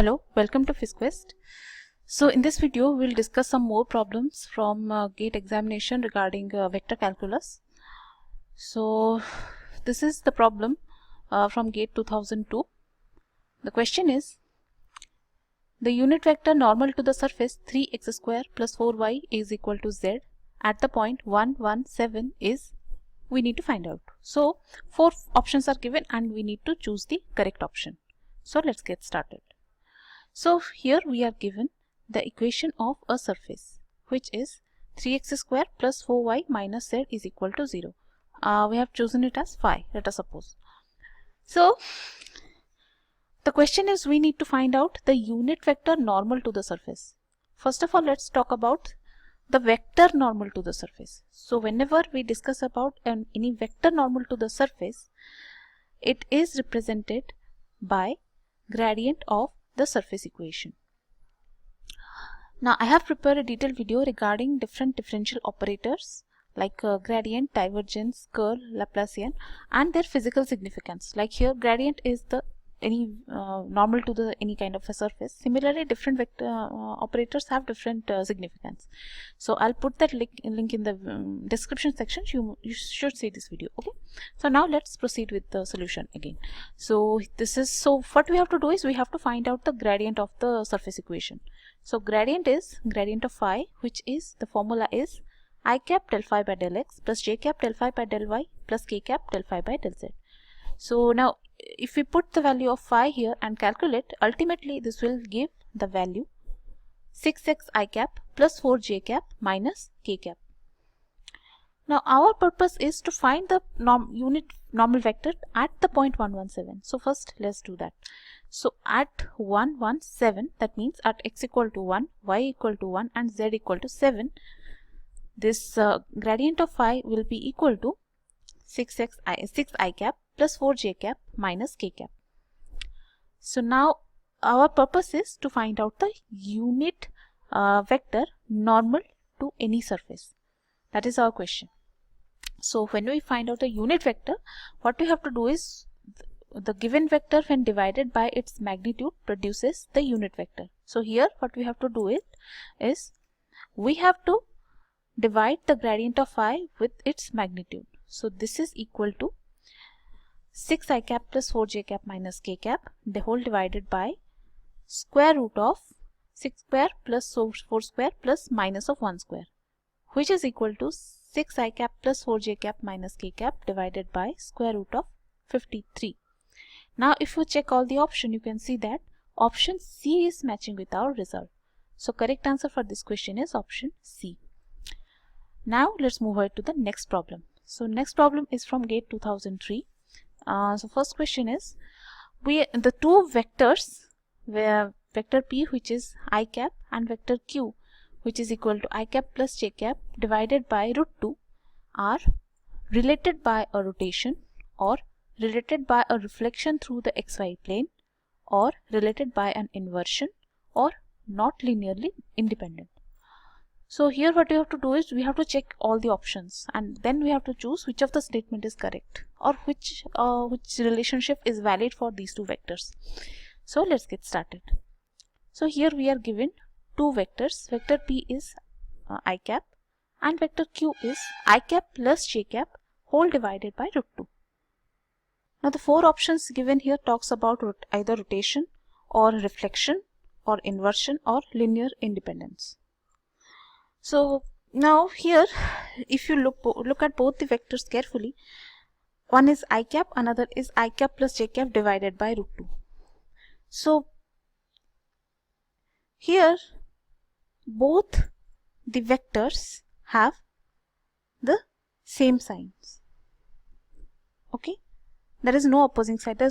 Hello, welcome to PhysQuest. So in this video we'll discuss some more problems from GATE examination regarding vector calculus. So this is the problem from GATE 2002. The question is, the unit vector normal to the surface 3x square plus 4y is equal to z at the point 1, 1, 7 is we need to find out. So 4 options are given and we need to choose the correct option. So let's get started. So here we are given the equation of a surface, which is 3x square plus 4y minus z is equal to 0. We have chosen it as phi, let us suppose. So the question is, we need to find out the unit vector normal to the surface. First of all, let's talk about the vector normal to the surface. So whenever we discuss about any vector normal to the surface, it is represented by gradient of the surface equation. Now I have prepared a detailed video regarding different differential operators like gradient, divergence, curl, Laplacian, and their physical significance. Like here, gradient is the normal to the any kind of a surface. Similarly, different vector operators have different significance. So I'll put that link in the description section. You should see this video. Okay. So now let's proceed with the solution again. So what we have to do is we have to find out the gradient of the surface equation. So gradient is gradient of phi, which is the formula is I cap del phi by del x plus j cap del phi by del y plus k cap del phi by del z. So now if we put the value of phi here and calculate, ultimately this will give the value 6x I cap plus 4j cap minus k cap. Now our purpose is to find the unit normal vector at the point 117. So first let's do that. So at 117, that means at x equal to 1, y equal to 1 and z equal to 7, this gradient of phi will be equal to 6 I cap plus 4j cap minus k cap. So now our purpose is to find out the unit vector normal to any surface. That is our question. So when we find out the unit vector, what we have to do is the given vector when divided by its magnitude produces the unit vector. So here what we have to do is we have to divide the gradient of phi with its magnitude. So this is equal to 6 I cap plus 4j cap minus k cap, the whole divided by square root of 6 square plus 4 square plus minus of 1 square, which is equal to 6 I cap plus 4j cap minus k cap divided by square root of 53. Now if you check all the options, you can see that option C is matching with our result. So correct answer for this question is option C. Now let's move ahead to the next problem. So next problem is from GATE 2003. So first question is, the two vectors, where vector P, which is I cap, and vector Q, which is equal to I cap plus j cap divided by root 2, are related by a rotation, or related by a reflection through the xy plane, or related by an inversion, or not linearly independent. So here what we have to do is we have to check all the options and then we have to choose which of the statement is correct, or which relationship is valid for these two vectors. So let's get started. So here we are given two vectors. Vector P is I cap and vector Q is I cap plus j cap whole divided by root 2. Now the four options given here talks about either rotation or reflection or inversion or linear independence. So now here if you look at both the vectors carefully, one is I cap, another is I cap plus j cap divided by root 2. So here both the vectors have the same signs. Okay, there is no opposing side.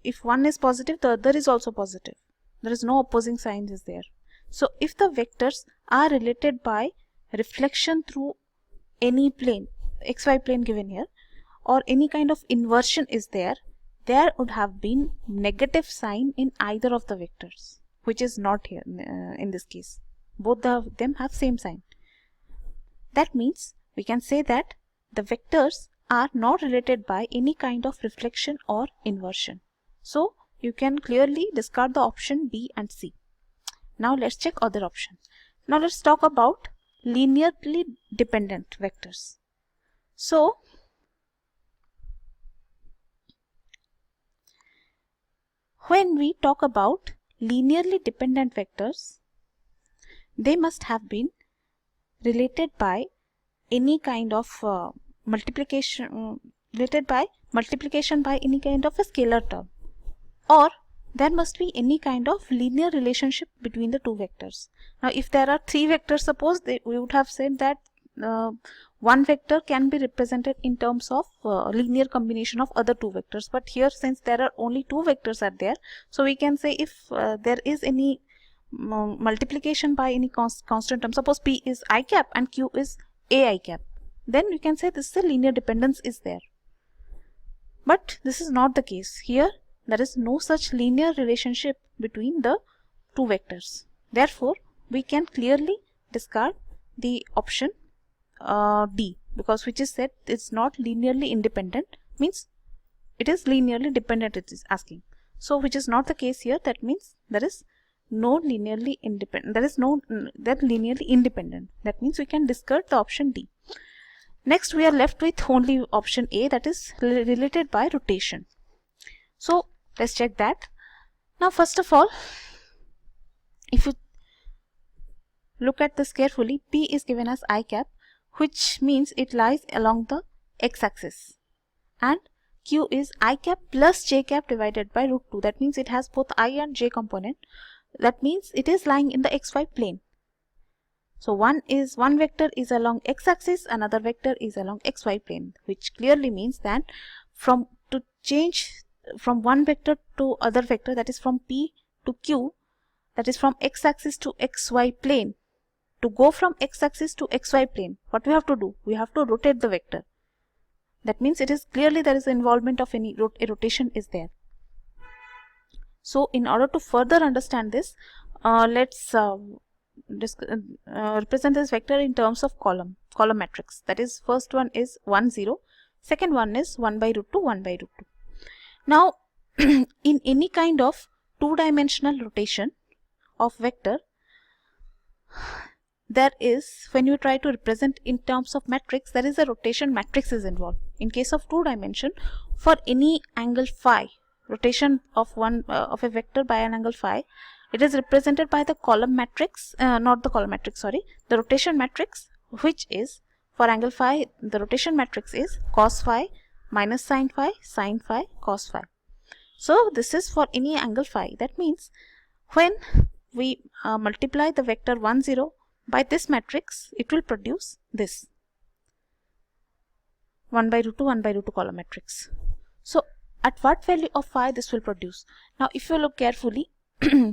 If one is positive, the other is also positive. There is no opposing sign is there. So if the vectors are related by reflection through any plane, xy plane given here, or any kind of inversion is there would have been negative sign in either of the vectors, which is not here in this case. Both of them have same sign. That means we can say that the vectors are not related by any kind of reflection or inversion. So you can clearly discard the option B and C. Now let's check other option. Now let's talk about linearly dependent vectors. So when we talk about linearly dependent vectors, they must have been related by any kind of multiplication by any kind of a scalar term, or there must be any kind of linear relationship between the two vectors. Now if there are three vectors, suppose we would have said that one vector can be represented in terms of linear combination of other two vectors, but here since there are only two vectors are there, so we can say if there is any multiplication by any constant term, suppose P is I cap and Q is A I cap, then we can say this is a linear dependence is there. But this is not the case. Here there is no such linear relationship between the two vectors. Therefore we can clearly discard the option D, because which is said it's not linearly independent, means it is linearly dependent, it is asking. So which is not the case here. That means there is no linearly independent, there is no that linearly independent. That means we can discard the option D. Next we are left with only option A, that is related by rotation. So let's check that. Now first of all, if you look at this carefully, P is given as I cap, which means it lies along the x-axis, and Q is I cap plus J cap divided by root 2. That means it has both I and J component. That means it is lying in the xy plane. So one vector is along x-axis, another vector is along xy plane, which clearly means that to change from one vector to other vector, that is from P to Q, that is from x-axis to xy plane, to go from x-axis to xy plane, what we have to do? We have to rotate the vector. That means it is clearly there is involvement of any rotation is there. So in order to further understand this, let's represent this vector in terms of column matrix. That is, first one is 1 0, second one is 1 by root 2 1 by root 2. Now in any kind of two-dimensional rotation of vector, there is, when you try to represent in terms of matrix, there is a rotation matrix is involved. In case of two dimension, for any angle phi, rotation of a vector by an angle phi, it is represented by the column matrix, the rotation matrix, which is for angle phi, the rotation matrix is cos phi minus sin phi, cos phi. So this is for any angle phi. That means when we multiply the vector 1 0 by this matrix, it will produce this 1 by root 2 1 by root 2 column matrix. So at what value of phi this will produce? Now if you look carefully,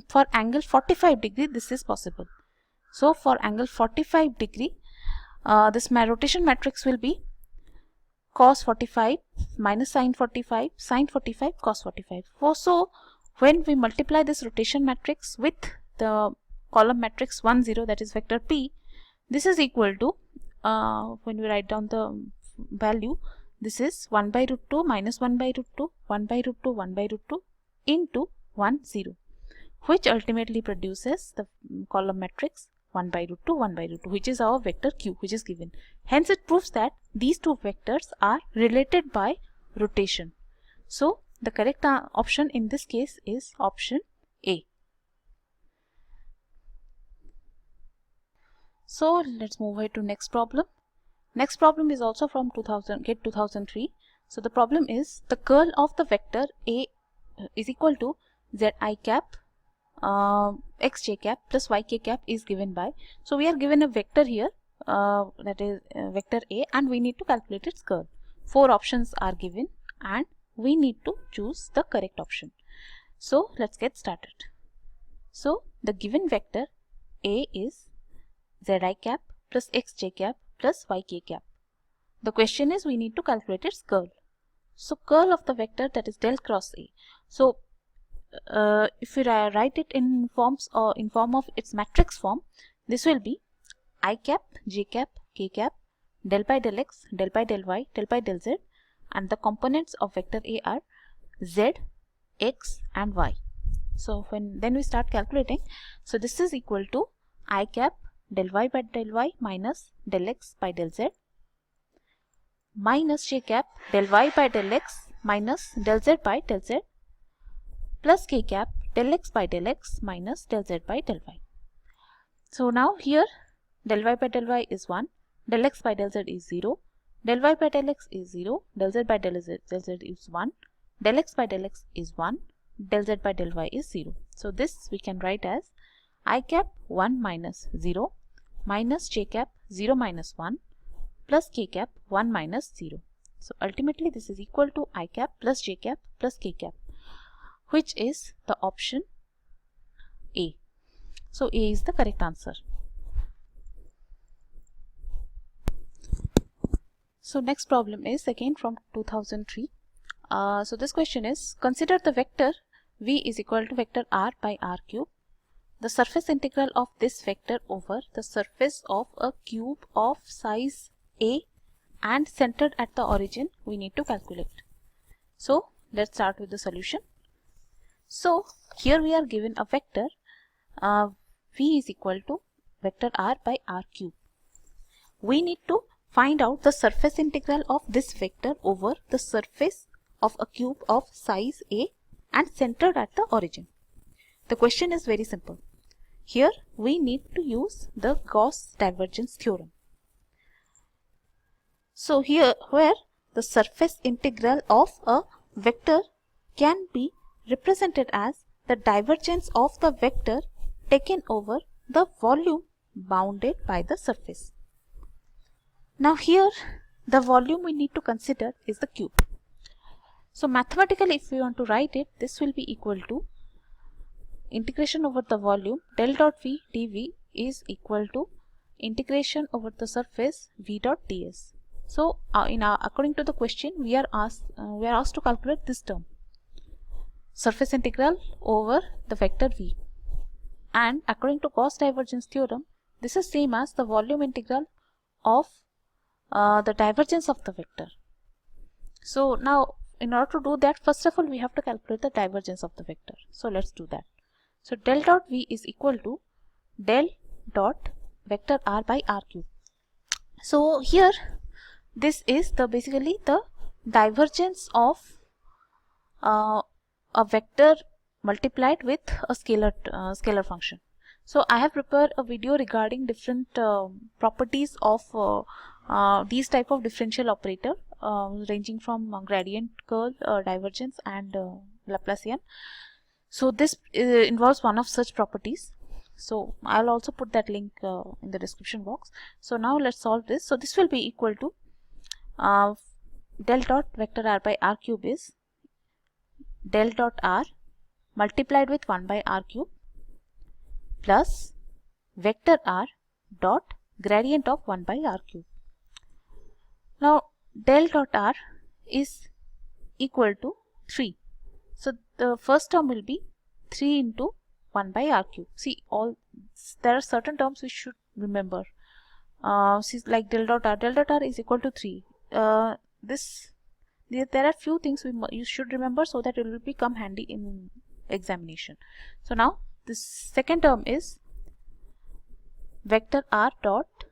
for angle 45 degree this is possible. So for angle 45 degree, this rotation matrix will be cos 45 minus sin 45, cos 45. So when we multiply this rotation matrix with the column matrix 1 0, that is vector P, this is equal to, when we write down the value, this is 1 by root 2 minus 1 by root 2 1 by root 2 1 by root 2 into 1 0, which ultimately produces the column matrix 1 by root 2 1 by root 2, which is our vector Q, which is given. Hence it proves that these two vectors are related by rotation. So the correct option in this case is option A. So let's move ahead to next problem. Next problem is also from GATE 2003. So the problem is the curl of the vector A is equal to zi cap xj cap plus yk cap is given by. So we are given a vector here, that is vector A, and we need to calculate its curl. 4 options are given and we need to choose the correct option. So let's get started. So the given vector A is zi cap plus xj cap plus yk cap. The question is we need to calculate its curl. So curl of the vector, that is del cross A. So if we write it in form of its matrix form, this will be I cap, j cap, k cap, del by del x, del by del y, del by del z, and the components of vector A are z, x and y. So then we start calculating. So this is equal to I cap del y by del y minus del x by del z minus j cap del y by del x minus del z by del z plus k cap del x by del x minus del z by del y. So now here del y by del y is 1, del x by del z is 0, del y by del x is 0, del z by del z is 1, del x by del x is 1, del z by del y is 0. So this we can write as I cap 1 minus 0 minus j cap 0 minus 1 plus k cap 1 minus 0. So ultimately this is equal to I cap plus j cap plus k cap, which is the option A. So A is the correct answer. So next problem is again from 2003. So this question is, consider the vector v is equal to vector r by r cube. The surface integral of this vector over the surface of a cube of size a and centered at the origin we need to calculate. So let's start with the solution. So here we are given a vector v is equal to vector r by r cube. We need to find out the surface integral of this vector over the surface of a cube of size a and centered at the origin. The question is very simple. Here we need to use the Gauss divergence theorem. So here where the surface integral of a vector can be represented as the divergence of the vector taken over the volume bounded by the surface. Now here the volume we need to consider is the cube. So mathematically if we want to write it, this will be equal to integration over the volume del dot v dv is equal to integration over the surface v dot ds. So according to the question we are asked to calculate this term, surface integral over the vector v, and according to Gauss divergence theorem this is same as the volume integral of the divergence of the vector. So now in order to do that, first of all we have to calculate the divergence of the vector. So let's do that. So del dot v is equal to del dot vector r by r cube. So here this is the basically the divergence of a vector multiplied with a scalar function. So I have prepared a video regarding different properties of these type of differential operator ranging from gradient, curl, divergence and Laplacian. So this involves one of such properties. So I'll also put that link in the description box. So now let's solve this. So this will be equal to del dot vector r by r cube is del dot r multiplied with 1 by r cube plus vector r dot gradient of 1 by r cube. Now del dot r is equal to 3. So the first term will be 3 into 1 by r cube. See, there are certain terms we should remember. See, like del dot r is equal to 3. There are few things you should remember so that it will become handy in examination. So now this second term is vector r dot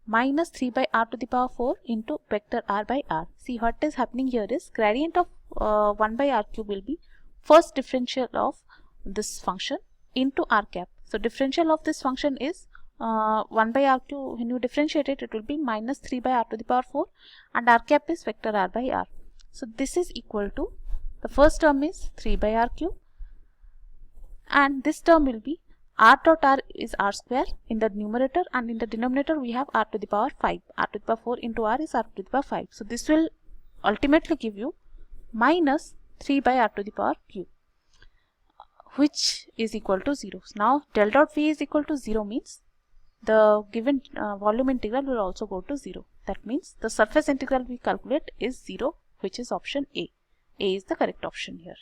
minus 3 by r to the power 4 into vector r by r. See, what is happening here is gradient of 1 by r cube will be first differential of this function into r cap. So differential of this function is 1 by r cube. When you differentiate it, it will be minus 3 by r to the power 4 and r cap is vector r by r. So this is equal to, the first term is 3 by r cube and this term will be r dot r is r square in the numerator and in the denominator we have r to the power 5. R to the power 4 into r is r to the power 5. So this will ultimately give you minus 3 by r to the power cube, which is equal to 0. Now del dot v is equal to 0 means the given volume integral will also go to 0. That means the surface integral we calculate is 0, which is option A. A is the correct option here.